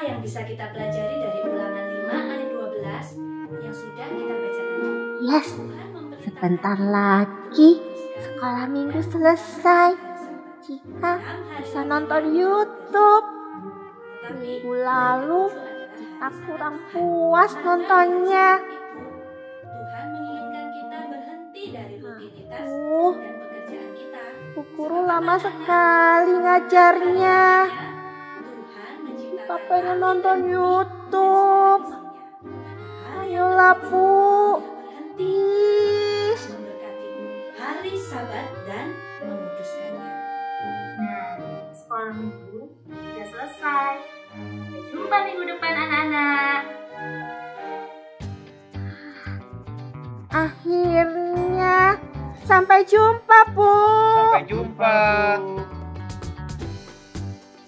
yang bisa kita pelajari dari ulangan 5 ayat 12 yang sudah kita baca tadi? Yes, sebentar lagi sekolah minggu selesai. Cika bisa nonton YouTube. Minggu lalu Cika kurang puas nontonnya. Tuhan menginginkan kita berhenti dari rutinitas dan pekerjaan kita. Bu Guru lama sekali ngajarnya. Cika pengen nonton YouTube. Ayolah Bu, please. Hari Sabat dan menguduskannya. Nah, sekolah minggu sudah selesai. Sampai jumpa minggu depan anak-anak. Akhirnya sampai jumpa Bu. Sampai jumpa.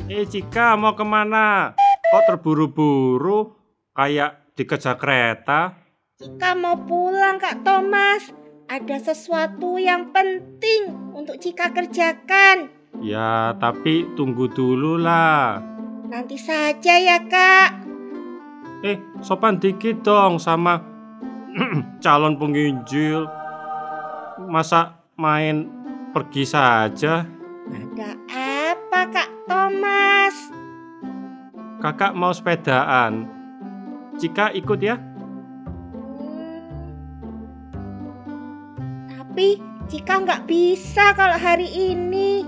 Cika mau kemana? Kok terburu-buru? Kayak dikejar kereta. Cika mau pulang Kak Thomas. Ada sesuatu yang penting untuk Cika kerjakan. Ya, tapi tunggu dulu lah. Nanti saja ya Kak. Sopan dikit dong sama calon penginjil. Masa main pergi saja? Ada apa Kak Thomas? Kakak mau sepedaan. Cika ikut ya? Tapi Cika nggak bisa kalau hari ini.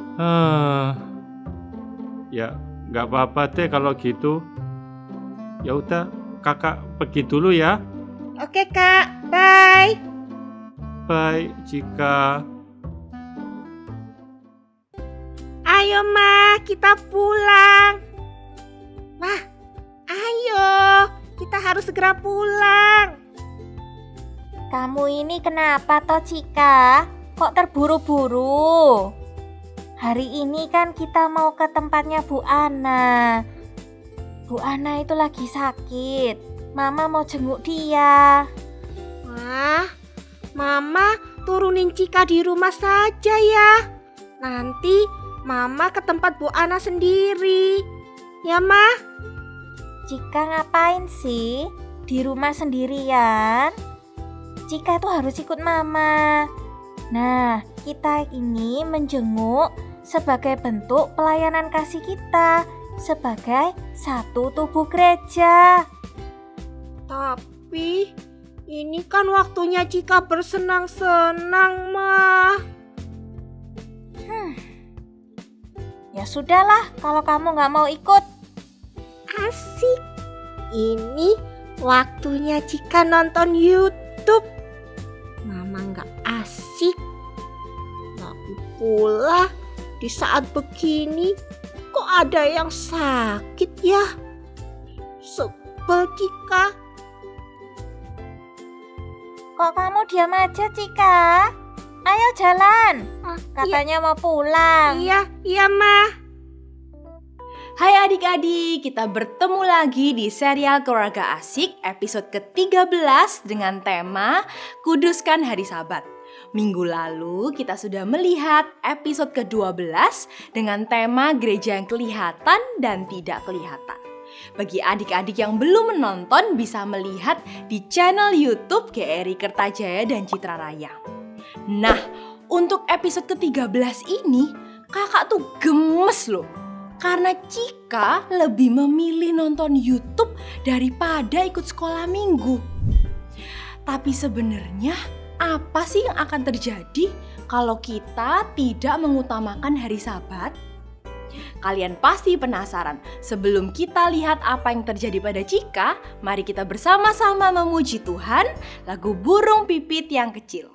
Ya nggak apa-apa deh kalau gitu. Ya udah, kakak pergi dulu ya. Oke Kak, bye. Bye Cika. Ayo Ma, kita pulang. Wah, ayo, kita harus segera pulang. Kamu ini kenapa toh Cika? Kok terburu-buru? Hari ini kan kita mau ke tempatnya Bu Ana. Bu Ana itu lagi sakit. Mama mau jenguk dia. Wah, Mama turunin Cika di rumah saja ya. Nanti Mama ke tempat Bu Ana sendiri. Ya Ma? Cika ngapain sih di rumah sendirian? Cika tuh harus ikut Mama. Nah, kita ini menjenguk sebagai bentuk pelayanan kasih kita sebagai satu tubuh gereja. Tapi ini kan waktunya Cika bersenang-senang, Ma. Ya sudahlah, kalau kamu nggak mau ikut. Asik. Ini waktunya Cika nonton YouTube. Mama nggak asik. Tapi pula di saat begini kok ada yang sakit ya? Sebel Cika. Kok kamu diam aja Cika? Ayo jalan. Katanya mau pulang. Iya Ma. Hai adik-adik, kita bertemu lagi di serial Keluarga Asik episode ke-13 dengan tema Kuduskan Hari Sabat. Minggu lalu kita sudah melihat episode ke-12 dengan tema gereja yang kelihatan dan tidak kelihatan. Bagi adik-adik yang belum menonton bisa melihat di channel YouTube GRI Kertajaya dan Citra Raya. Nah, untuk episode ke-13 ini kakak tuh gemes loh. Karena Cika lebih memilih nonton YouTube daripada ikut sekolah minggu. Tapi sebenarnya apa sih yang akan terjadi kalau kita tidak mengutamakan hari Sabat? Kalian pasti penasaran. Sebelum kita lihat apa yang terjadi pada Cika, mari kita bersama-sama memuji Tuhan, lagu Burung Pipit yang Kecil.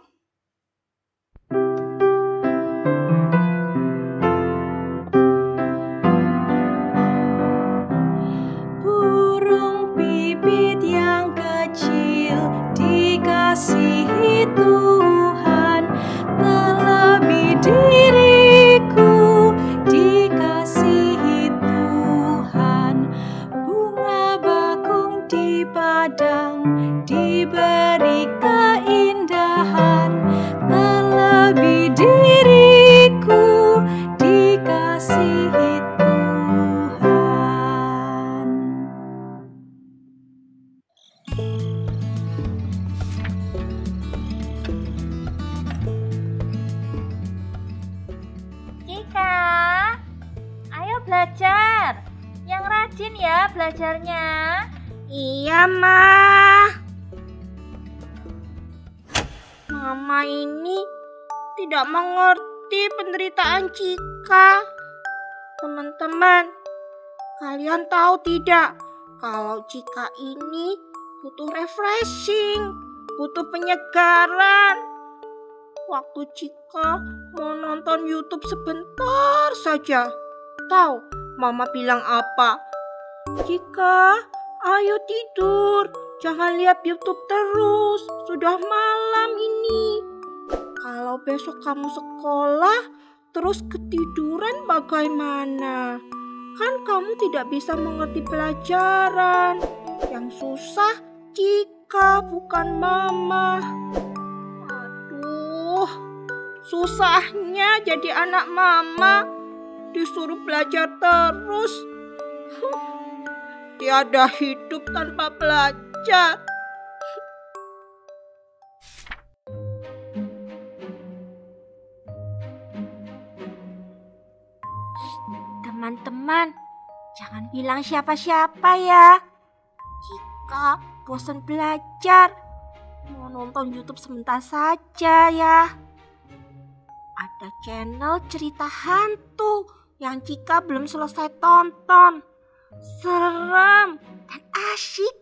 Dikasihi Tuhan, terlebih diriku dikasihi Tuhan. Bunga bakung di padang diberi keindahan, terlebih diriku dikasihi Tuhan. ya belajarnya. Iya, Ma. Mama ini tidak mengerti penderitaan Cika. Teman-teman, kalian tahu tidak kalau Cika ini butuh refreshing, butuh penyegaran. Waktu Cika mau nonton YouTube sebentar saja, tahu Mama bilang apa? Cika, ayo tidur, jangan lihat YouTube terus, sudah malam ini. Kalau besok kamu sekolah terus ketiduran bagaimana? Kan kamu tidak bisa mengerti pelajaran. Yang susah Cika, bukan Mama. Aduh, susahnya jadi anak Mama, disuruh belajar terus. Tiada hidup tanpa belajar. Teman-teman, jangan bilang siapa-siapa ya. Jika bosan belajar, mau nonton YouTube sebentar saja ya. Ada channel cerita hantu yang Cika belum selesai tonton. Serem dan asyik.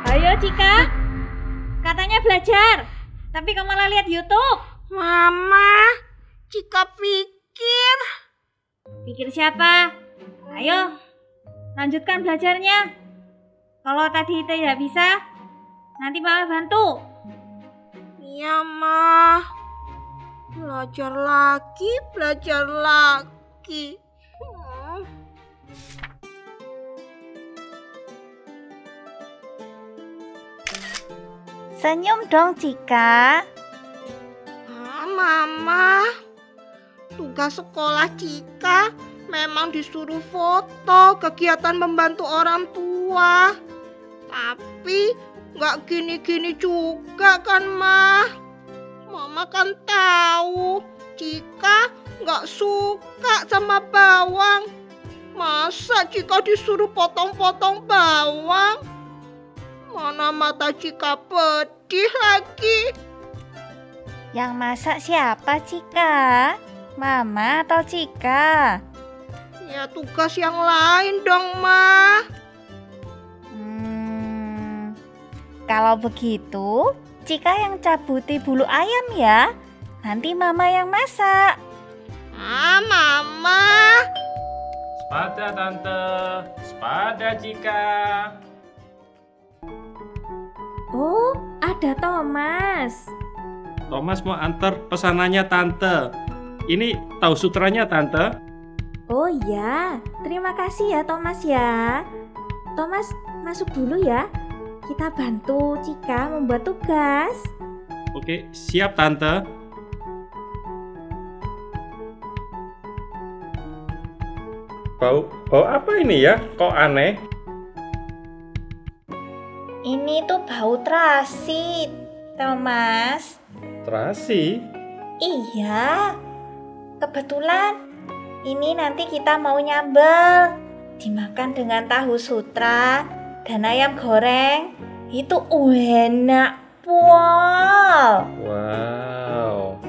Ayo Cika, katanya belajar, tapi kamu malah lihat YouTube. Mama, Cika pikir. Pikir siapa? Ayo, lanjutkan belajarnya. Kalau tadi tidak bisa, nanti Mama bantu. Iya, Ma. Belajar lagi. Senyum dong Cika. Mama, tugas sekolah Cika memang disuruh foto kegiatan membantu orang tua. Tapi nggak gini-gini juga kan, Ma? Mama kan tahu Cika nggak suka sama bawang. Masa Cika disuruh potong-potong bawang? Mana mata Cika pedih lagi. Yang masak siapa Cika? Mama atau Cika? Ya tugas yang lain dong, Ma. Kalau begitu, Cika yang cabuti bulu ayam ya. Nanti Mama yang masak. Mama. Sepada Tante, sepada Cika. Oh, ada Thomas. Thomas mau antar pesanannya Tante. Ini tahu sutranya Tante? Oh ya, terima kasih ya Thomas ya. Thomas masuk dulu ya. Kita bantu Cika membuat tugas. Oke, siap Tante. Bau apa ini ya? Kok aneh? Ini tuh bau terasi, Thomas. Terasi? Iya, kebetulan ini nanti kita mau nyambel. Dimakan dengan tahu sutra dan ayam goreng. Itu enak pol. Wow.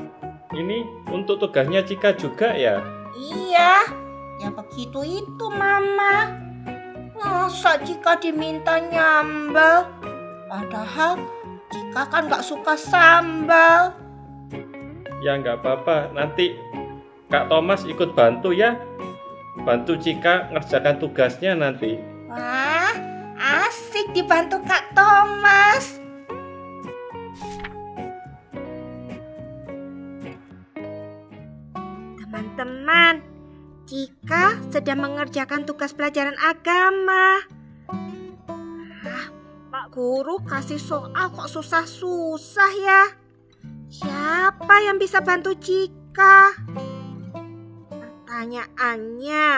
Ini untuk tugasnya Cika juga ya? Iya, ya begitu itu Mama. Masa Cika diminta nyambel? Padahal Cika kan gak suka sambal. Ya nggak apa-apa, nanti Kak Thomas ikut bantu ya. Bantu Cika ngerjakan tugasnya nanti. Wah, asik dibantu Kak Thomas. Teman-teman, Cika sedang mengerjakan tugas pelajaran agama. Pak Guru kasih soal kok susah-susah ya. Siapa yang bisa bantu Cika? Pertanyaannya,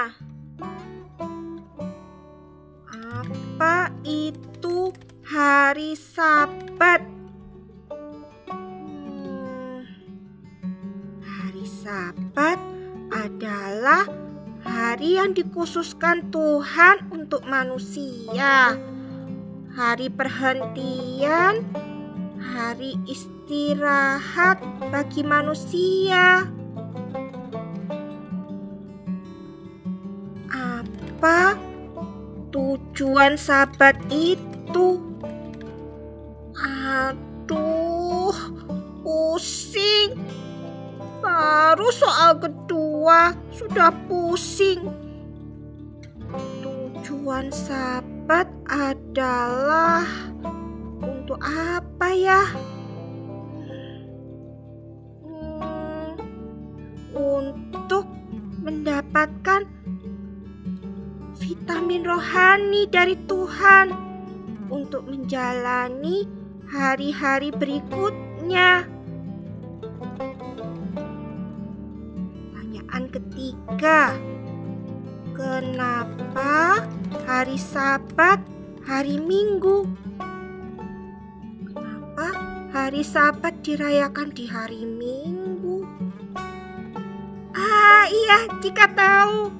Apa itu hari Sabat? Hari Sabat adalah hari yang dikhususkan Tuhan untuk manusia. Hari perhentian, hari istirahat bagi manusia. Apa tujuan Sabat itu? Aduh, pusing. Baru soal kedua sudah pusing. Tujuan Sabat adalah untuk apa ya? Untuk mendapatkan vitamin rohani dari Tuhan untuk menjalani hari-hari berikutnya. Pertanyaan ketiga, kenapa hari Sabat hari Minggu? Kenapa hari Sabat dirayakan di hari Minggu? Iya, Cika tahu.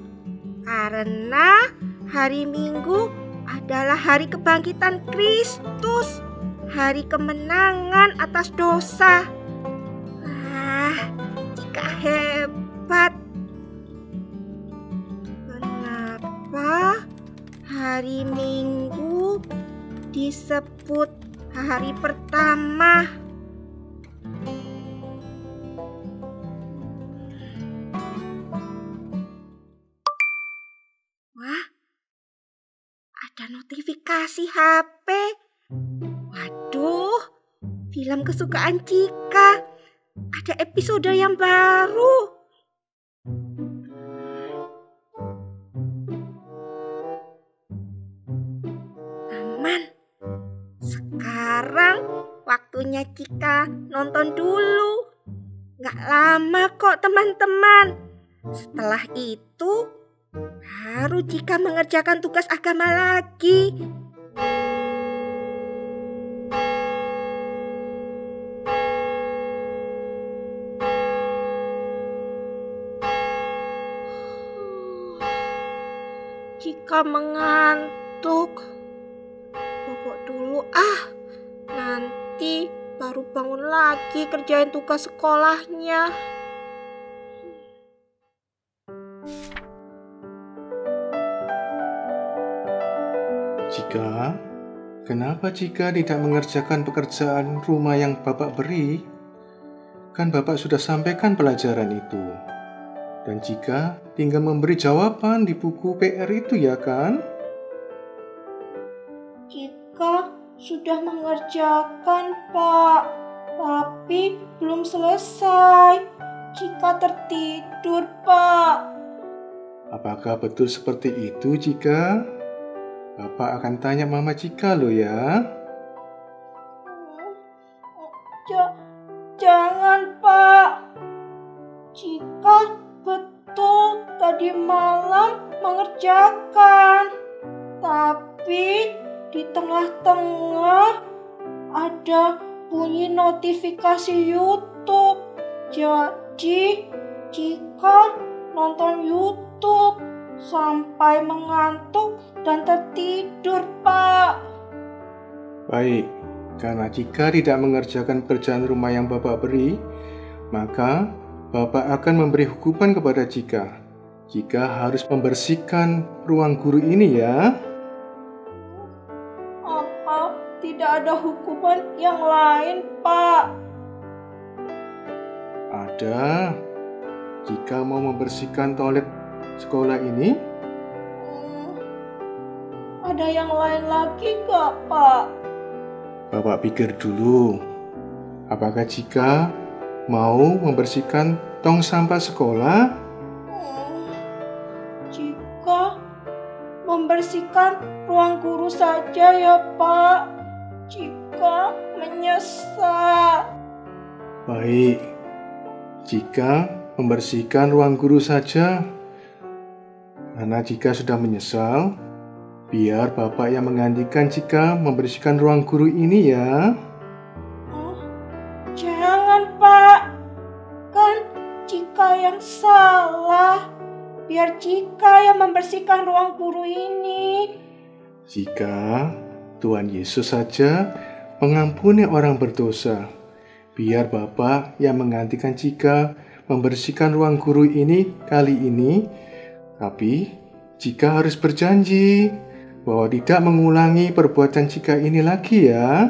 Karena hari Minggu adalah hari kebangkitan Kristus, hari kemenangan atas dosa. Cika hebat. Kenapa hari Minggu disebut hari pertama? Ada notifikasi HP. Waduh, film kesukaan Cika. Ada episode yang baru. Aman. Sekarang waktunya Cika nonton dulu. Gak lama kok teman-teman. Setelah itu baru Cika mengerjakan tugas agama lagi. Cika mengantuk. Bobok dulu nanti baru bangun lagi kerjain tugas sekolahnya. Cika, kenapa Cika tidak mengerjakan pekerjaan rumah yang Bapak beri? Kan Bapak sudah sampaikan pelajaran itu. Dan Cika tinggal memberi jawaban di buku PR itu ya kan? Cika sudah mengerjakan, Pak. Tapi belum selesai. Cika tertidur, Pak. Apakah betul seperti itu, Cika? Bapak akan tanya Mama Cika loh ya. Jangan, Pak. Cika betul tadi malam mengerjakan. Tapi di tengah-tengah ada bunyi notifikasi YouTube. Jadi Cika nonton YouTube sampai mengantuk dan tertidur, Pak. Baik, karena Cika tidak mengerjakan pekerjaan rumah yang Bapak beri, maka Bapak akan memberi hukuman kepada Cika. Cika harus membersihkan ruang guru ini ya. Apa tidak ada hukuman yang lain, Pak? Ada. Cika mau membersihkan toilet sekolah ini? Ada yang lain lagi gak, Pak? Bapak pikir dulu. Apakah Cika mau membersihkan tong sampah sekolah? Cika membersihkan ruang guru saja ya, Pak. Cika menyesal. Baik. Cika membersihkan ruang guru saja. Karena Cika sudah menyesal, Biar Bapak yang menggantikan Cika membersihkan ruang guru ini ya. Jangan, Pak. Kan Cika yang salah. Biar Cika yang membersihkan ruang guru ini. Cika, Tuhan Yesus saja mengampuni orang berdosa. Biar Bapak yang menggantikan Cika membersihkan ruang guru ini kali ini. Tapi Cika harus berjanji bahwa tidak mengulangi perbuatan Cika ini lagi ya.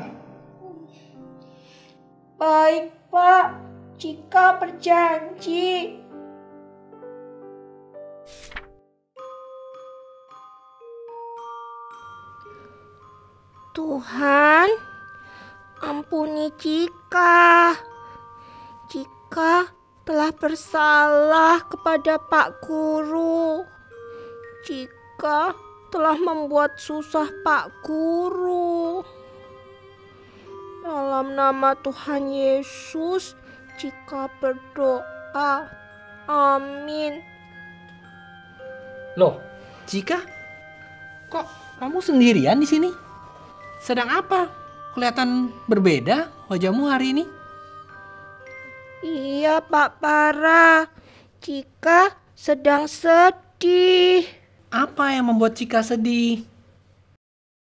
Baik, Pak. Cika berjanji. Tuhan, ampuni Cika. Cika telah bersalah kepada Pak Guru. Cika telah membuat susah Pak Guru. Dalam nama Tuhan Yesus, Cika berdoa. Amin. Loh, Cika, kok kamu sendirian di sini? Sedang apa? Kelihatan berbeda wajahmu hari ini. Iya, Pak Para. Cika sedang sedih. Apa yang membuat Cika sedih?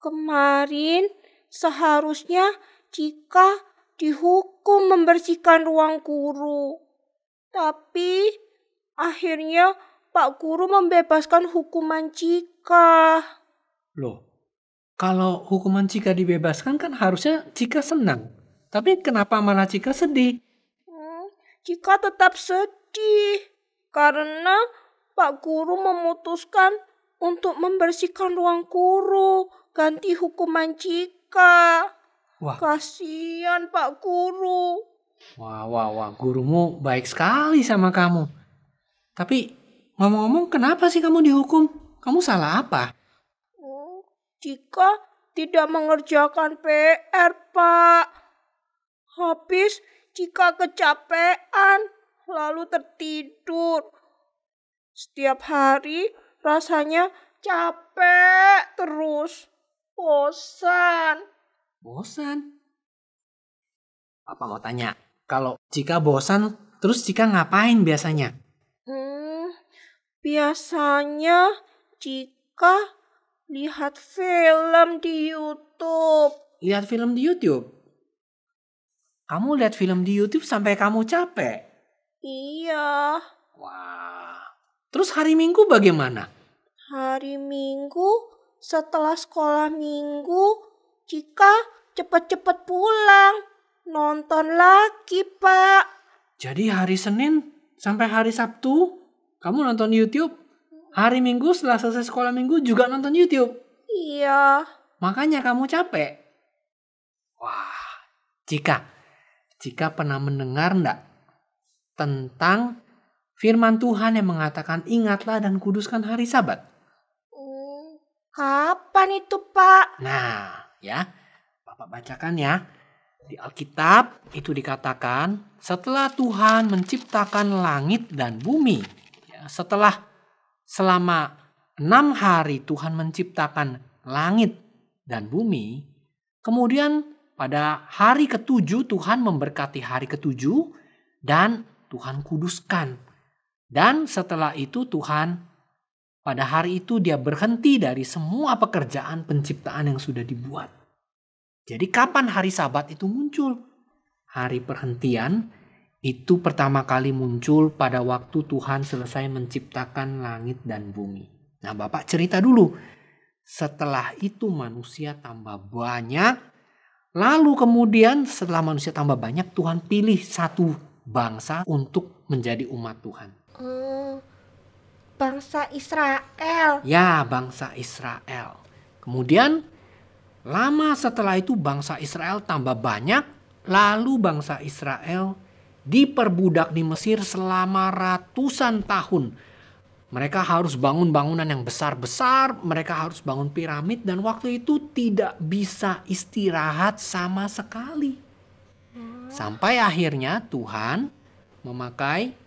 Kemarin seharusnya Cika dihukum membersihkan ruang guru. Tapi akhirnya Pak Guru membebaskan hukuman Cika. Loh, kalau hukuman Cika dibebaskan kan harusnya Cika senang. Tapi kenapa malah Cika sedih? Cika tetap sedih karena Pak Guru memutuskan untuk membersihkan ruang guru ganti hukuman Cika. Wah. Kasihan Pak Guru. Wah, gurumu baik sekali sama kamu. Tapi ngomong-ngomong, kenapa sih kamu dihukum? Kamu salah apa? Cika tidak mengerjakan PR, Pak. Habis Cika kecapean, lalu tertidur. Setiap hari rasanya capek terus. Bosan. Bosan? Papa mau tanya, kalau Cika bosan, terus Cika ngapain biasanya? Biasanya Cika lihat film di YouTube. Lihat film di YouTube? Kamu lihat film di YouTube sampai kamu capek? Iya. Wah. Terus hari Minggu bagaimana? Hari Minggu setelah sekolah minggu, Cika cepet-cepet pulang. Nonton lagi, Pak. Jadi hari Senin sampai hari Sabtu kamu nonton YouTube? Hari Minggu setelah selesai sekolah minggu juga nonton YouTube? Iya. Makanya kamu capek? Wah, Cika pernah mendengar enggak tentang firman Tuhan yang mengatakan ingatlah dan kuduskan hari Sabat? Kapan itu, Pak? Nah, ya, Bapak bacakan ya. Di Alkitab itu dikatakan setelah Tuhan menciptakan langit dan bumi, ya, setelah selama 6 hari Tuhan menciptakan langit dan bumi, kemudian pada hari ke-7 Tuhan memberkati hari ke-7 dan Tuhan kuduskan. Dan setelah itu Tuhan pada hari itu dia berhenti dari semua pekerjaan penciptaan yang sudah dibuat. Jadi kapan hari Sabat itu muncul? Hari perhentian itu pertama kali muncul pada waktu Tuhan selesai menciptakan langit dan bumi. Nah, Bapak cerita dulu. Setelah itu manusia tambah banyak. Lalu kemudian setelah manusia tambah banyak, Tuhan pilih satu bangsa untuk menjadi umat Tuhan. Bangsa Israel. Ya, bangsa Israel. Kemudian lama setelah itu bangsa Israel tambah banyak. Lalu bangsa Israel diperbudak di Mesir selama ratusan tahun. Mereka harus bangun bangunan yang besar-besar. Mereka harus bangun piramid. Dan waktu itu tidak bisa istirahat sama sekali. Sampai akhirnya Tuhan memakai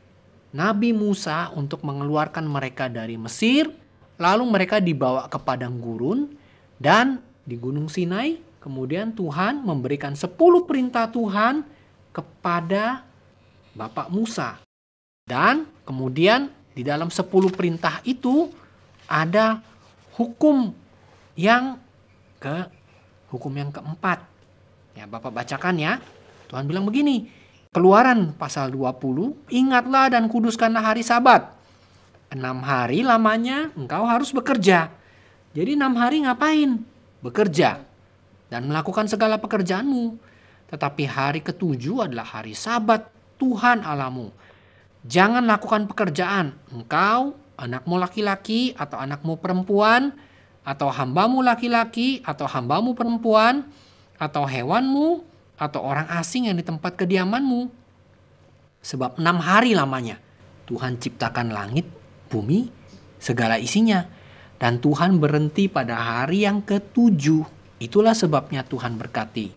Nabi Musa untuk mengeluarkan mereka dari Mesir. lalu mereka dibawa ke padang gurun dan di Gunung Sinai. Kemudian Tuhan memberikan 10 perintah Tuhan kepada Bapak Musa. Dan kemudian di dalam 10 perintah itu ada hukum yang keempat. Ya, Bapak bacakan ya. Tuhan bilang begini, Keluaran pasal 20, ingatlah dan kuduskanlah hari Sabat. 6 hari lamanya engkau harus bekerja. Jadi 6 hari ngapain? Bekerja dan melakukan segala pekerjaanmu. Tetapi hari ke-7 adalah hari Sabat Tuhan Allahmu. Jangan lakukan pekerjaan. Engkau, anakmu laki-laki atau anakmu perempuan, atau hambamu laki-laki atau hambamu perempuan, atau hewanmu, atau orang asing yang di tempat kediamanmu. Sebab 6 hari lamanya Tuhan ciptakan langit, bumi, segala isinya. Dan Tuhan berhenti pada hari yang ke-7. Itulah sebabnya Tuhan berkati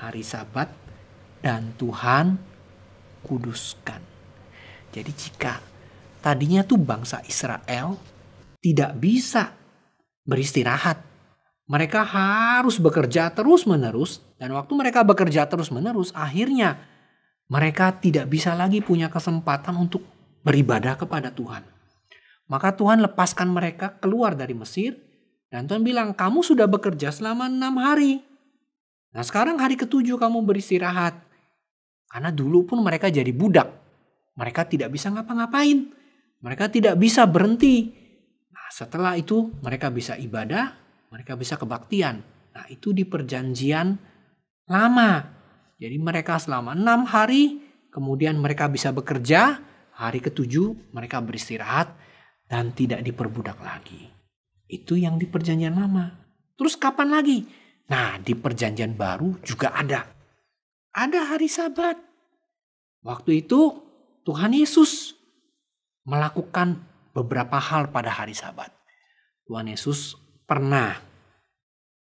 hari Sabat dan Tuhan kuduskan. Jadi jika tadinya tuh bangsa Israel tidak bisa beristirahat, mereka harus bekerja terus-menerus. Dan waktu mereka bekerja terus-menerus, akhirnya mereka tidak bisa lagi punya kesempatan untuk beribadah kepada Tuhan. Maka Tuhan lepaskan mereka keluar dari Mesir. Dan Tuhan bilang, kamu sudah bekerja selama 6 hari. Nah sekarang hari ke-7 kamu beristirahat. Karena dulu pun mereka jadi budak. Mereka tidak bisa ngapa-ngapain. Mereka tidak bisa berhenti. Nah setelah itu mereka bisa ibadah. Mereka bisa kebaktian. Nah itu di perjanjian lama. Jadi mereka selama 6 hari. Kemudian mereka bisa bekerja. Hari ke-7 mereka beristirahat. Dan tidak diperbudak lagi. Itu yang di perjanjian lama. Terus kapan lagi? Nah di perjanjian baru juga ada. Ada hari Sabat. Waktu itu Tuhan Yesus melakukan beberapa hal pada hari Sabat. Tuhan Yesus pernah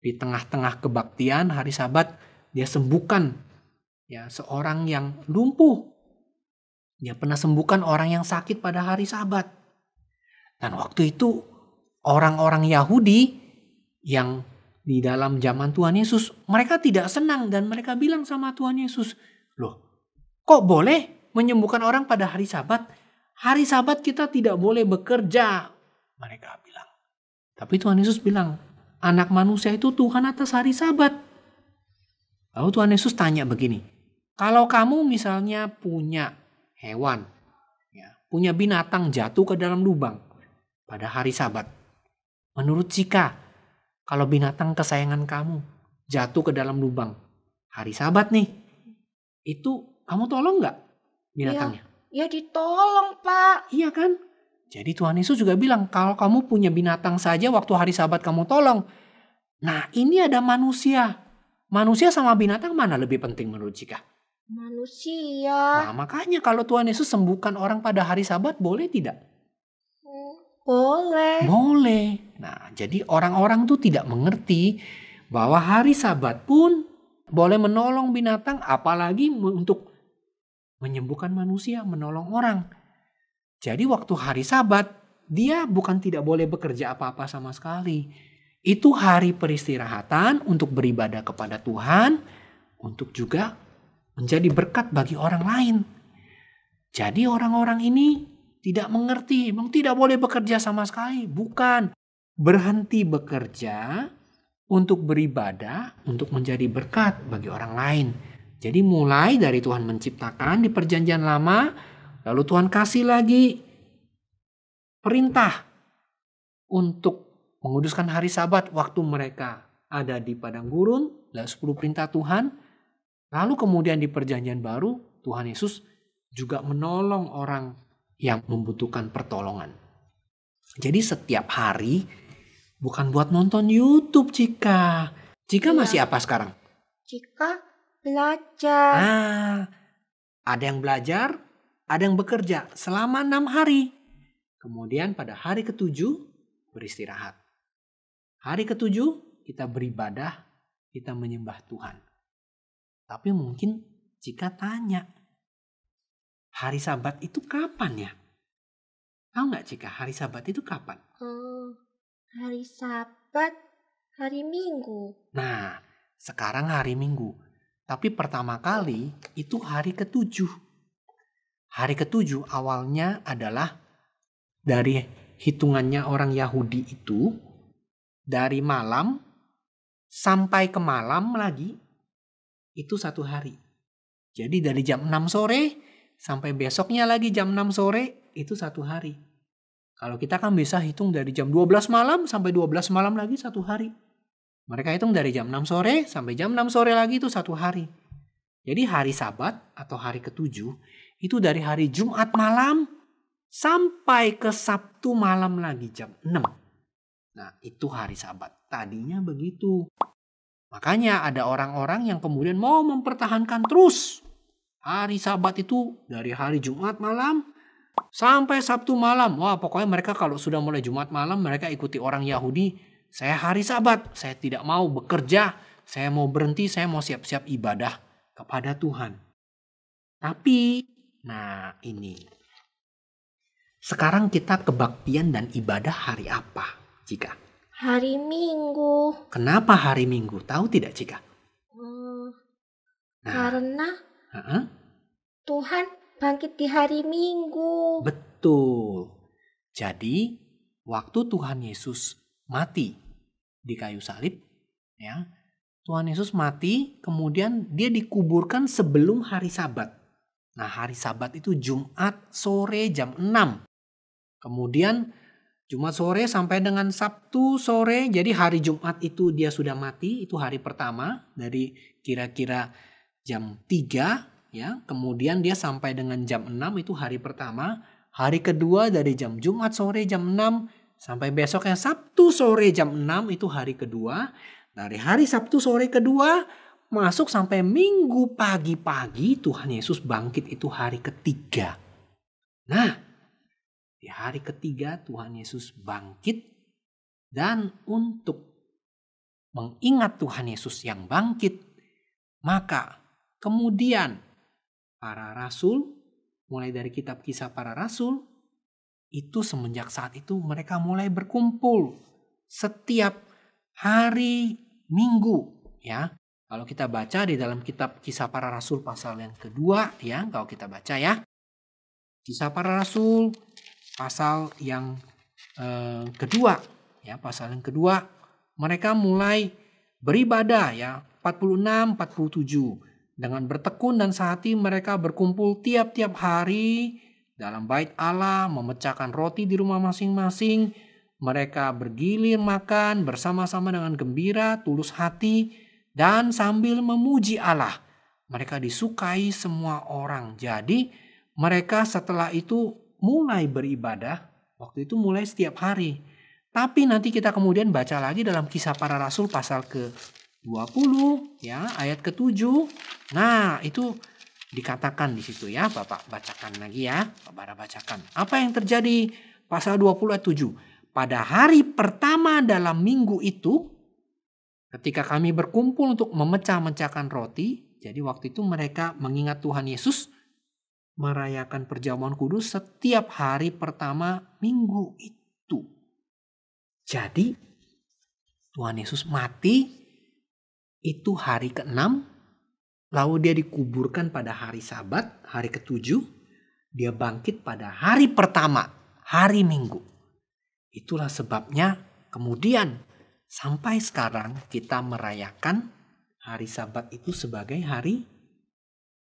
di tengah-tengah kebaktian hari Sabat dia sembuhkan ya seorang yang lumpuh. Dia pernah sembuhkan orang yang sakit pada hari Sabat. Dan waktu itu orang-orang Yahudi yang di dalam zaman Tuhan Yesus, mereka tidak senang dan mereka bilang sama Tuhan Yesus, loh kok boleh menyembuhkan orang pada hari Sabat? Hari Sabat kita tidak boleh bekerja. Mereka bilang. Tapi Tuhan Yesus bilang, anak manusia itu Tuhan atas hari Sabat. Lalu Tuhan Yesus tanya begini, kalau kamu misalnya punya hewan, ya, punya binatang jatuh ke dalam lubang pada hari Sabat. Menurut Cika, kalau binatang kesayangan kamu jatuh ke dalam lubang hari Sabat nih, itu kamu tolong nggak binatangnya? Ya ditolong Pak. Iya kan? Jadi Tuhan Yesus juga bilang, kalau kamu punya binatang saja waktu hari Sabat kamu tolong. Nah ini ada manusia. Manusia sama binatang mana lebih penting menurut Cika? Manusia. Nah makanya kalau Tuhan Yesus sembuhkan orang pada hari Sabat boleh tidak? Boleh. Boleh. Nah, jadi orang-orang tuh tidak mengerti bahwa hari Sabat pun boleh menolong binatang, apalagi untuk menyembuhkan manusia, menolong orang. Jadi waktu hari Sabat, dia bukan tidak boleh bekerja apa-apa sama sekali. Itu hari peristirahatan untuk beribadah kepada Tuhan, untuk juga menjadi berkat bagi orang lain. Jadi orang-orang ini tidak mengerti, memang tidak boleh bekerja sama sekali. Bukan. Berhenti bekerja untuk beribadah, untuk menjadi berkat bagi orang lain. Jadi mulai dari Tuhan menciptakan di perjanjian lama, lalu Tuhan kasih lagi perintah untuk menguduskan hari Sabat waktu mereka ada di padang gurun, 10 perintah Tuhan. Lalu kemudian di perjanjian baru, Tuhan Yesus juga menolong orang yang membutuhkan pertolongan. Jadi setiap hari bukan buat nonton YouTube Cika. Cika masih apa sekarang? Cika belajar. Ada yang belajar, ada yang bekerja selama 6 hari. Kemudian pada hari ke-7 beristirahat. Hari ke-7 kita beribadah, kita menyembah Tuhan. Tapi mungkin Cika tanya, hari Sabat itu kapan ya? Tahu nggak Cika, hari Sabat itu kapan? Hari Sabat, hari Minggu. Nah, sekarang hari Minggu. Tapi pertama kali itu hari ke-7. Hari ke-7 awalnya adalah dari hitungannya orang Yahudi itu, dari malam sampai ke malam lagi, itu 1 hari. Jadi dari jam 6 sore sampai besoknya lagi jam 6 sore, itu 1 hari. Kalau kita kan bisa hitung dari jam 12 malam sampai 12 malam lagi 1 hari. Mereka hitung dari jam 6 sore sampai jam 6 sore lagi itu 1 hari. Jadi hari Sabat atau hari ke-7 itu dari hari Jumat malam sampai ke Sabtu malam lagi jam 6. Nah, itu hari Sabat. Tadinya begitu. Makanya ada orang-orang yang kemudian mau mempertahankan terus hari Sabat itu dari hari Jumat malam sampai Sabtu malam. Wah, pokoknya mereka kalau sudah mulai Jumat malam mereka ikuti orang Yahudi. Saya hari Sabat, saya tidak mau bekerja, saya mau berhenti, saya mau siap-siap ibadah kepada Tuhan. Tapi, nah ini. Sekarang kita kebaktian dan ibadah hari apa, Cika? Hari Minggu. Kenapa hari Minggu? Tahu tidak, Cika? Karena Tuhan bangkit di hari Minggu. Betul. Jadi, waktu Tuhan Yesus mati di kayu salib, ya, Tuhan Yesus mati, kemudian dia dikuburkan sebelum hari Sabat. Nah, hari Sabat itu Jumat sore jam 6. Kemudian Jumat sore sampai dengan Sabtu sore, jadi hari Jumat itu dia sudah mati, itu hari pertama dari kira-kira jam 3, ya. Kemudian dia sampai dengan jam 6 itu hari pertama. Hari kedua dari jam Jumat sore jam 6 sampai besoknya Sabtu sore jam 6 itu hari kedua. Dari hari Sabtu sore kedua masuk sampai Minggu pagi-pagi Tuhan Yesus bangkit itu hari ketiga. Nah, di hari ketiga Tuhan Yesus bangkit, dan untuk mengingat Tuhan Yesus yang bangkit, maka kemudian para rasul, mulai dari kitab Kisah Para Rasul, itu semenjak saat itu mereka mulai berkumpul setiap hari Minggu, ya. Kalau kita baca di dalam kitab Kisah Para Rasul pasal yang kedua, ya, kalau kita baca ya. Kisah Para Rasul pasal yang kedua, ya, pasal yang kedua, mereka mulai beribadah, ya, 46, 47. Dengan bertekun dan sehati mereka berkumpul tiap-tiap hari dalam bait Allah, memecahkan roti di rumah masing-masing. Mereka bergilir makan bersama-sama dengan gembira, tulus hati, dan sambil memuji Allah. Mereka disukai semua orang. Jadi mereka setelah itu mulai beribadah, waktu itu mulai setiap hari. Tapi nanti kita kemudian baca lagi dalam Kisah Para Rasul pasal ke-20, ya, ayat ke-7. Nah, itu dikatakan di situ, ya. Bapak bacakan lagi, ya. Bapak bacakan. Apa yang terjadi? Pasal 20 ayat 7. Pada hari pertama dalam minggu itu, ketika kami berkumpul untuk memecah-mecahkan roti, jadi waktu itu mereka mengingat Tuhan Yesus merayakan perjamuan kudus setiap hari pertama minggu itu. Jadi Tuhan Yesus mati itu hari ke-6, lalu dia dikuburkan pada hari Sabat, hari ke-7, dia bangkit pada hari pertama, hari Minggu. Itulah sebabnya kemudian sampai sekarang kita merayakan hari Sabat itu sebagai hari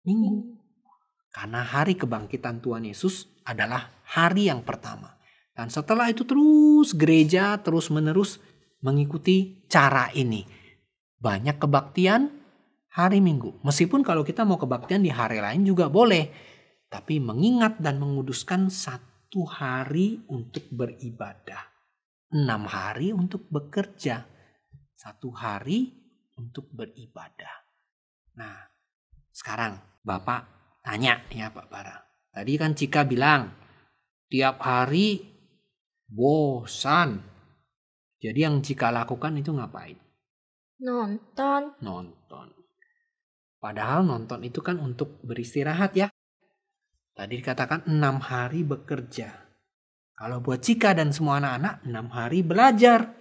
Minggu. Karena hari kebangkitan Tuhan Yesus adalah hari yang pertama. Dan setelah itu terus gereja terus menerus mengikuti cara ini. Banyak kebaktian hari Minggu. Meskipun kalau kita mau kebaktian di hari lain juga boleh. Tapi mengingat dan menguduskan 1 hari untuk beribadah. 6 hari untuk bekerja. 1 hari untuk beribadah. Nah, sekarang Bapak tanya, ya Pak Bara. Tadi kan Cika bilang tiap hari bosan. Jadi yang Cika lakukan itu ngapain? Nonton. Padahal nonton itu kan untuk beristirahat, ya. Tadi dikatakan 6 hari bekerja. Kalau buat Cika dan semua anak-anak 6 hari belajar.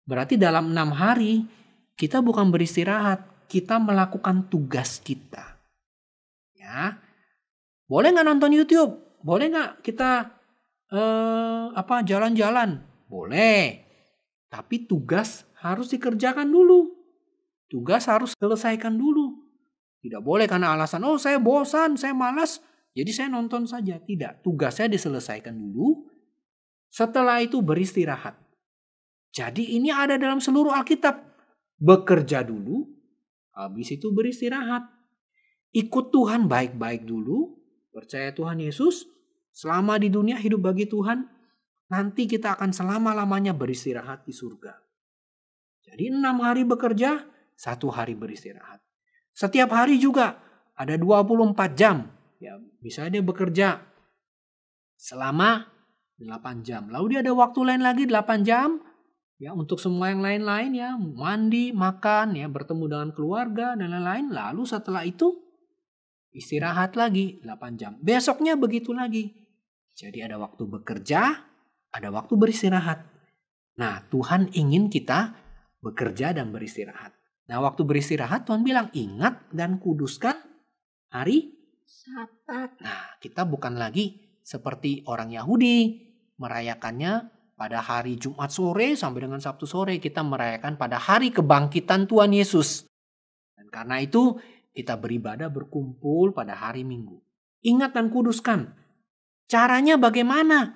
Berarti dalam 6 hari kita bukan beristirahat, kita melakukan tugas kita. Ya, boleh nggak nonton YouTube? Boleh nggak kita jalan-jalan? Boleh. Tapi tugas harus dikerjakan dulu. Tugas harus selesaikan dulu. Tidak boleh karena alasan, oh saya bosan, saya malas, jadi saya nonton saja. Tidak, tugasnya diselesaikan dulu. Setelah itu beristirahat. Jadi ini ada dalam seluruh Alkitab. Bekerja dulu, habis itu beristirahat. Ikut Tuhan baik-baik dulu. Percaya Tuhan Yesus. Selama di dunia hidup bagi Tuhan. Nanti kita akan selama-lamanya beristirahat di surga. Jadi 6 hari bekerja, 1 hari beristirahat. Setiap hari juga ada 24 jam. Ya, bisa dia bekerja selama 8 jam. Lalu dia ada waktu lain lagi 8 jam. Ya, untuk semua yang lain-lain ya, mandi, makan, ya, bertemu dengan keluarga dan lain-lain. Lalu setelah itu istirahat lagi 8 jam. Besoknya begitu lagi. Jadi ada waktu bekerja, ada waktu beristirahat. Nah, Tuhan ingin kita bekerja dan beristirahat. Nah, waktu beristirahat Tuhan bilang, ingat dan kuduskan hari Sabat. Nah, kita bukan lagi seperti orang Yahudi merayakannya pada hari Jumat sore sampai dengan Sabtu sore. Kita merayakan pada hari kebangkitan Tuhan Yesus. Dan karena itu kita beribadah berkumpul pada hari Minggu. Ingat dan kuduskan. Caranya bagaimana?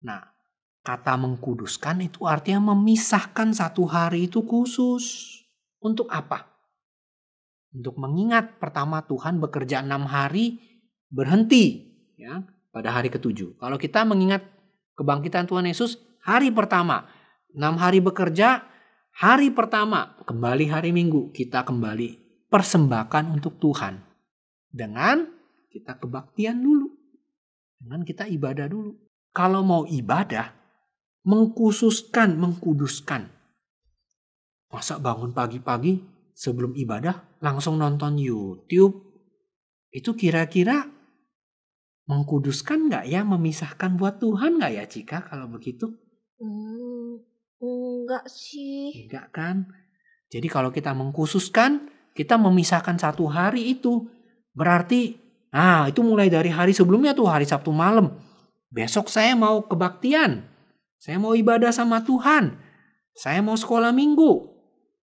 Nah, kata mengkuduskan itu artinya memisahkan satu hari itu khusus. Untuk apa? Untuk mengingat pertama Tuhan bekerja 6 hari berhenti ya pada hari ke-7. Kalau kita mengingat kebangkitan Tuhan Yesus hari pertama, 6 hari bekerja, hari pertama kembali hari Minggu kita kembali persembahkan untuk Tuhan dengan kita kebaktian dulu, dengan kita ibadah dulu. Kalau mau ibadah, mengkuduskan. Masa bangun pagi-pagi sebelum ibadah langsung nonton YouTube? Itu kira-kira mengkuduskan nggak ya? Memisahkan buat Tuhan nggak ya Cika kalau begitu? Enggak sih. Enggak kan? Jadi kalau kita mengkhususkan, kita memisahkan satu hari itu. Berarti, itu mulai dari hari sebelumnya tuh, hari Sabtu malam. Besok saya mau kebaktian. Saya mau ibadah sama Tuhan. Saya mau sekolah minggu.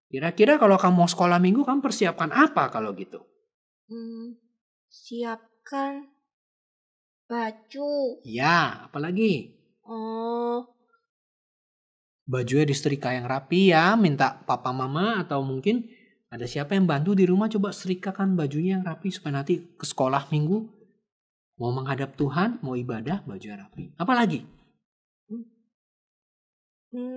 Kira-kira kalau kamu mau sekolah minggu, kamu persiapkan apa kalau gitu? Siapkan baju. Ya, apalagi? Oh, Bajunya disetrika yang rapi ya, minta papa mama atau mungkin ada siapa yang bantu di rumah coba serikakan bajunya yang rapi supaya nanti ke sekolah minggu mau menghadap Tuhan, mau ibadah, bajunya rapi. Apalagi?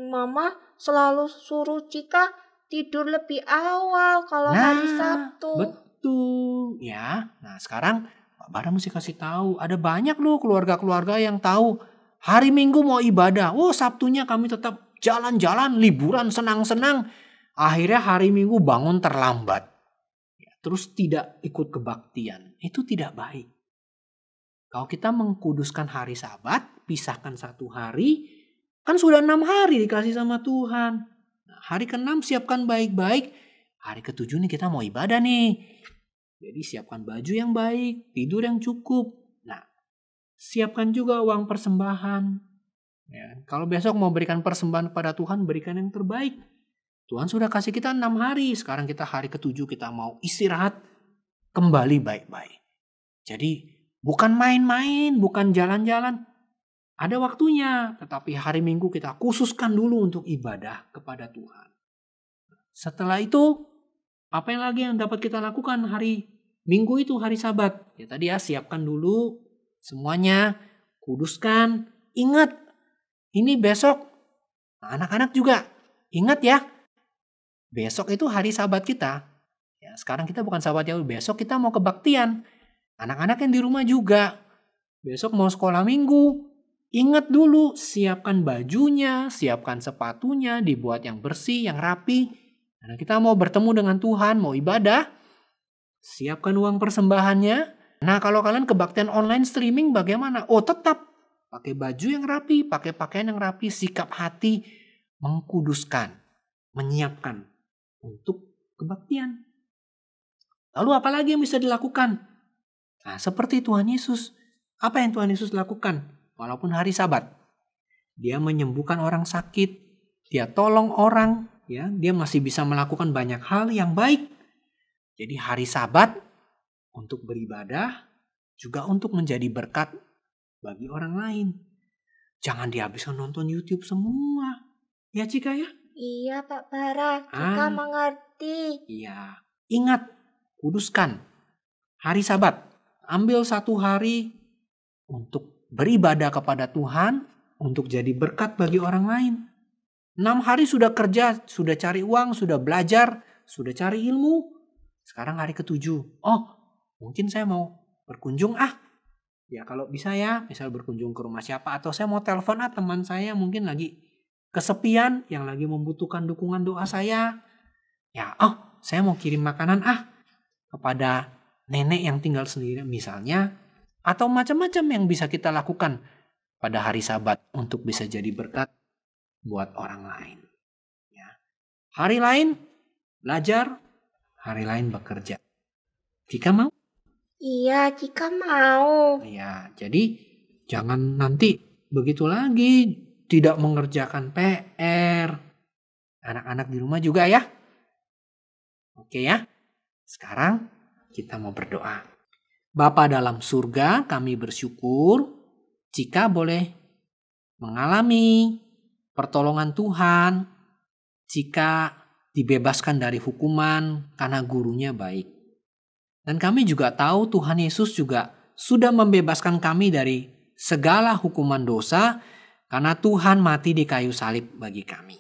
Mama selalu suruh Cika tidur lebih awal kalau hari Sabtu. Betul ya. Nah sekarang Pak Bara mesti kasih tahu. Ada banyak loh keluarga-keluarga yang tahu hari Minggu mau ibadah. Oh Sabtunya kami tetap jalan-jalan, liburan, senang-senang. Akhirnya hari Minggu bangun terlambat. Ya, terus tidak ikut kebaktian. Itu tidak baik. Kalau kita mengkuduskan hari Sabat, pisahkan satu hari, kan sudah 6 hari dikasih sama Tuhan. Hari ke-6 siapkan baik-baik. Hari ke-7 nih kita mau ibadah nih. Jadi siapkan baju yang baik, tidur yang cukup. Nah, siapkan juga uang persembahan. Ya, kalau besok mau berikan persembahan kepada Tuhan, berikan yang terbaik. Tuhan sudah kasih kita 6 hari. Sekarang kita hari ke-7 kita mau istirahat. Kembali baik-baik. Jadi bukan main-main, bukan jalan-jalan. Ada waktunya, tetapi hari Minggu kita khususkan dulu untuk ibadah kepada Tuhan. Setelah itu, apa yang lagi yang dapat kita lakukan hari Minggu itu, hari Sabat? Ya tadi ya, siapkan dulu semuanya, kuduskan. Ingat, ini besok, anak-anak juga ingat ya, besok itu hari Sabat kita. Ya, sekarang kita bukan Sabat ya, besok kita mau kebaktian. Anak-anak yang di rumah juga, besok mau sekolah Minggu. Ingat dulu, siapkan bajunya, siapkan sepatunya, dibuat yang bersih, yang rapi. Karena kita mau bertemu dengan Tuhan, mau ibadah, siapkan uang persembahannya. Nah, kalau kalian kebaktian online streaming bagaimana? Oh, tetap pakai baju yang rapi, pakai pakaian yang rapi, sikap hati mengkuduskan, menyiapkan untuk kebaktian. Lalu apa lagi yang bisa dilakukan? Nah, seperti Tuhan Yesus. Apa yang Tuhan Yesus lakukan? Walaupun hari Sabat, dia menyembuhkan orang sakit, dia tolong orang, ya, dia masih bisa melakukan banyak hal yang baik. Jadi hari Sabat untuk beribadah, juga untuk menjadi berkat bagi orang lain. Jangan dihabiskan nonton YouTube semua. Ya Cika ya? Iya Pak Bara, Cika mengerti. Iya, ingat, kuduskan hari Sabat. Ambil 1 hari untuk beribadah kepada Tuhan, untuk jadi berkat bagi orang lain. 6 hari sudah kerja, sudah cari uang, sudah belajar, sudah cari ilmu. Sekarang hari ke-7. Oh, mungkin saya mau berkunjung Ya kalau bisa ya, misal berkunjung ke rumah siapa. Atau saya mau telepon teman saya mungkin lagi kesepian, yang lagi membutuhkan dukungan doa saya. Ya, saya mau kirim makanan kepada nenek yang tinggal sendiri misalnya. Atau macam-macam yang bisa kita lakukan pada hari Sabat untuk bisa jadi berkat buat orang lain. Ya. Hari lain belajar, hari lain bekerja. Cika mau? Iya, Cika mau. Ya, jadi jangan nanti begitu lagi tidak mengerjakan PR. Anak-anak di rumah juga ya. Oke ya. Sekarang kita mau berdoa. Bapa dalam surga, kami bersyukur Cika boleh mengalami pertolongan Tuhan. Cika dibebaskan dari hukuman karena gurunya baik. Dan kami juga tahu Tuhan Yesus juga sudah membebaskan kami dari segala hukuman dosa karena Tuhan mati di kayu salib bagi kami.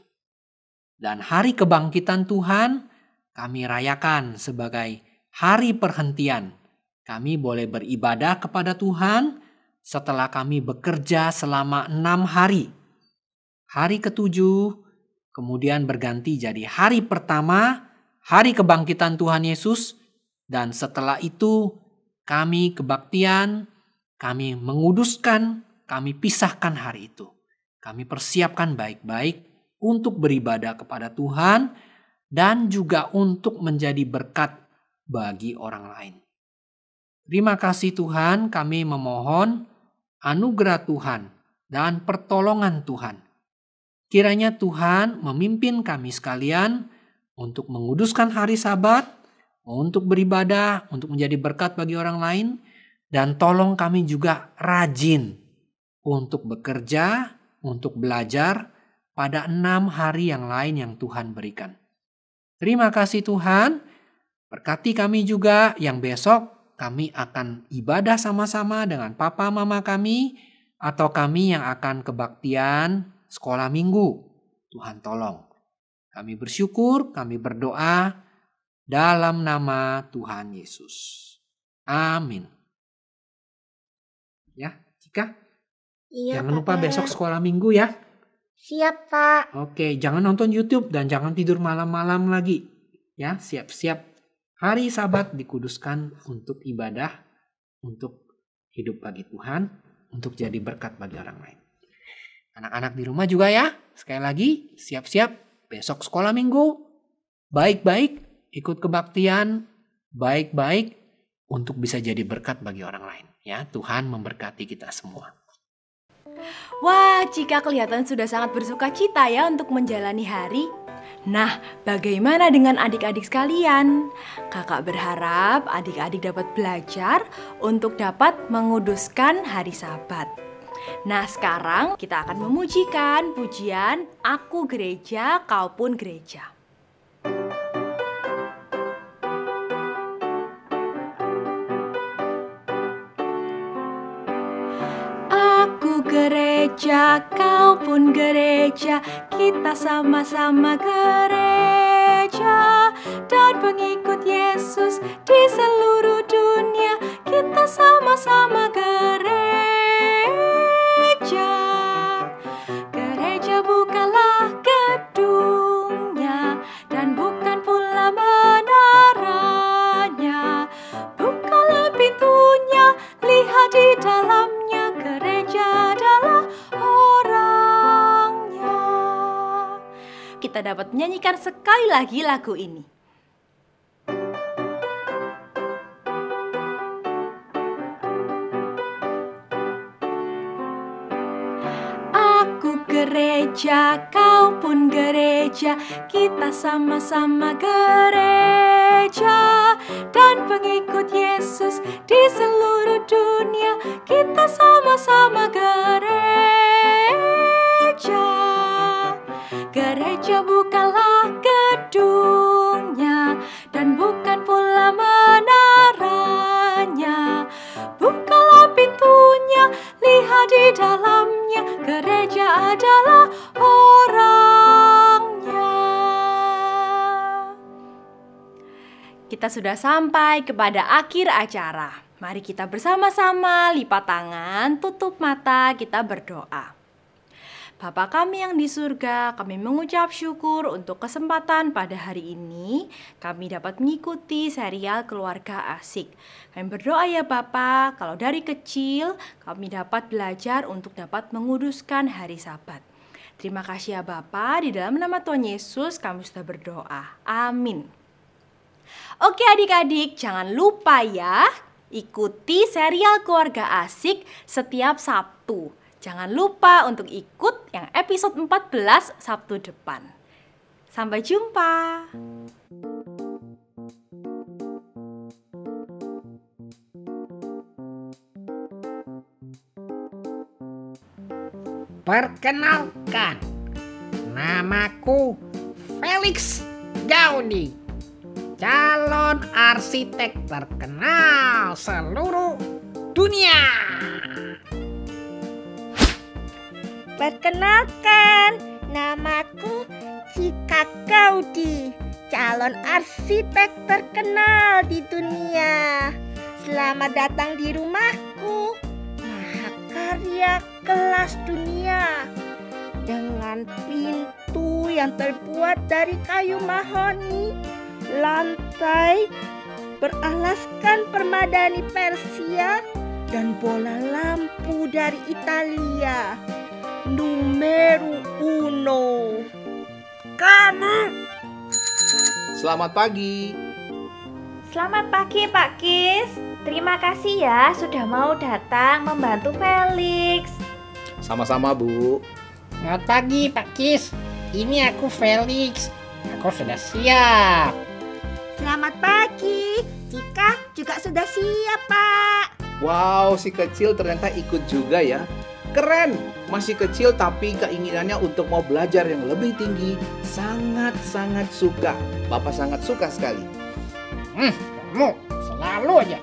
Dan hari kebangkitan Tuhan kami rayakan sebagai hari perhentian. Kami boleh beribadah kepada Tuhan setelah kami bekerja selama 6 hari. Hari ke-7 kemudian berganti jadi hari pertama, hari kebangkitan Tuhan Yesus. Dan setelah itu kami kebaktian, kami menguduskan, kami pisahkan hari itu. Kami persiapkan baik-baik untuk beribadah kepada Tuhan dan juga untuk menjadi berkat bagi orang lain. Terima kasih Tuhan, kami memohon anugerah Tuhan dan pertolongan Tuhan. Kiranya Tuhan memimpin kami sekalian untuk menguduskan hari Sabat, untuk beribadah, untuk menjadi berkat bagi orang lain. Dan tolong kami juga rajin untuk bekerja, untuk belajar pada 6 hari yang lain yang Tuhan berikan. Terima kasih Tuhan. Berkati kami juga yang besok kami akan ibadah sama-sama dengan papa mama kami. Atau kami yang akan kebaktian sekolah minggu. Tuhan tolong. Kami bersyukur, kami berdoa. Dalam nama Tuhan Yesus. Amin. Ya, Cika. Iya, jangan lupa besok sekolah minggu ya. Siap, Pak. Oke, jangan nonton YouTube dan jangan tidur malam-malam lagi. Ya, siap-siap. Hari Sabat dikuduskan untuk ibadah, untuk hidup bagi Tuhan, untuk jadi berkat bagi orang lain. Anak-anak di rumah juga ya. Sekali lagi, siap-siap. Besok sekolah minggu. Baik-baik. Ikut kebaktian, baik-baik untuk bisa jadi berkat bagi orang lain. Ya, Tuhan memberkati kita semua. Wah, Cika kelihatan sudah sangat bersuka cita ya untuk menjalani hari. Nah, bagaimana dengan adik-adik sekalian? Kakak berharap adik-adik dapat belajar untuk dapat menguduskan hari Sabat. Nah, sekarang kita akan memujikan pujian Aku Gereja, Kau Pun Gereja. Gereja, kau pun gereja, kita sama-sama gereja dan pengikut Yesus di seluruh dunia, kita sama-sama gereja. Gereja bukalah gedungnya dan bukan pula menaranya, bukalah pintunya, lihat di dalamnya gereja dalam kita dapat menyanyikan sekali lagi lagu ini. Aku gereja, kau pun gereja, kita sama-sama gereja. Dan pengikut Yesus di seluruh dunia, kita sama-sama gereja. Gereja bukanlah gedungnya, dan bukan pula menaranya. Bukalah pintunya, lihat di dalamnya, gereja adalah orangnya. Kita sudah sampai kepada akhir acara. Mari kita bersama-sama lipat tangan, tutup mata, kita berdoa. Bapa kami yang di surga, kami mengucap syukur untuk kesempatan pada hari ini kami dapat mengikuti serial Keluarga Asik. Kami berdoa ya Bapa, kalau dari kecil kami dapat belajar untuk dapat menguduskan hari Sabat. Terima kasih ya Bapa, di dalam nama Tuhan Yesus kami sudah berdoa. Amin. Oke adik-adik, jangan lupa ya, ikuti serial Keluarga Asik setiap Sabtu. Jangan lupa untuk ikut yang episode 14 Sabtu depan. Sampai jumpa. Perkenalkan, namaku Felix Gaudi, calon arsitek terkenal seluruh dunia. Perkenalkan, namaku Cika Gaudi, calon arsitek terkenal di dunia. Selamat datang di rumahku, mahakarya kelas dunia. Dengan pintu yang terbuat dari kayu mahoni, lantai beralaskan permadani Persia, dan bola lampu dari Italia. Numero uno. Kamu. Selamat pagi. Selamat pagi Pak Kis. Terima kasih ya sudah mau datang membantu Felix. Sama-sama Bu. Selamat pagi Pak Kis. Ini aku Felix. Aku sudah siap. Selamat pagi. Cika juga sudah siap Pak. Wow, si kecil ternyata ikut juga ya. Keren, masih kecil tapi keinginannya untuk mau belajar yang lebih tinggi. Sangat-sangat suka. Bapak sangat suka sekali. Kamu selalu aja